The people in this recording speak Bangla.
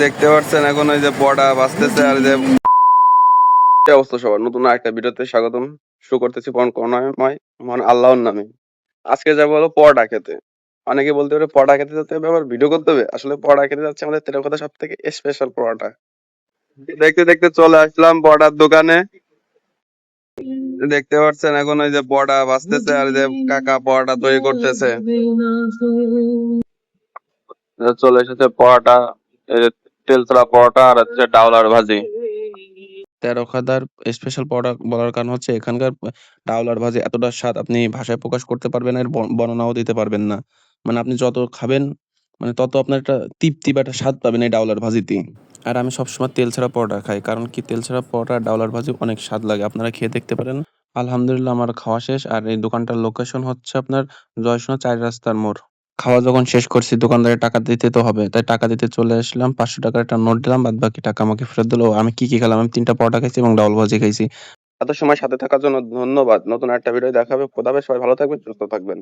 দেখতে পাচ্ছেন এখন ওই যে পড়া বাজতেছে আর যে কি অবস্থা সবার নতুন একটা ভিডিওতে স্বাগতম। শুরু করতেছি করুণাময় মহান আল্লাহর নামে। আজকে যাবো হলো পরোটা খেতে। অনেকে বলতে পারে পরোটা খেতে যেতে হবে আবার ভিডিও করতে হবে, আসলে পরোটা খেতে যাচ্ছে আমাদের তেলাকোথা সব থেকে স্পেশাল পরোটা। দেখতে দেখতে চলে আসলাম পরোটার দোকানে। দেখতে পাচ্ছেন এখন ওই যে পরোটা বাজতেছে আর যে কাকা পরোটা তৈরি করতেছে। চলে এসেছে পরোটা, এই যে তেল ছাড়া পরোটা আর হচ্ছে ডাউলার ভাজি। তেরোখাদার স্পেশাল পরোটা বলার কারণ হচ্ছে এখানকার ডাউলার ভাজি এতটা স্বাদ আপনি ভাষায় প্রকাশ করতে পারবেন না, এর বর্ণনাও দিতে পারবেন না। মানে আপনি যত খাবেন মানে তত আপনার একটা তৃপ্তি বা একটা স্বাদ পাবেন এই ডাউলার ভাজিতে। আর আমি সবসময় তেল ছাড়া পরোটা খাই, কারণ কি তেল ছাড়া পরোটা আর ডাউলার ভাজি অনেক স্বাদ লাগে, আপনারা খেয়ে দেখতে পারেন। আলহামদুলিল্লাহ আমার খাওয়া শেষ, আর এই দোকানটার লোকেশন হচ্ছে আপনার জয়সূচনা ৪ রাস্তার মোড়। খাওয়া যখন শেষ করছি দোকানদারের টাকা দিতে তো হবে, তাই টাকা দিতে চলে আসলাম। ৫০০ টাকার একটা নোট দিলাম, বাদ বাকি টাকা আমাকে ফেরত দিল। আমি কি কি খেলাম, আমি ৩টা পরোটা খাইছি এবং ডাউল ভাজি খাইছি। এত সময় সাথে থাকার জন্য ধন্যবাদ। নতুন একটা ভিডিও দেখা হবে। খোদা হাফেজ। সবাই ভালো থাকবেন, সুস্থ থাকবেন।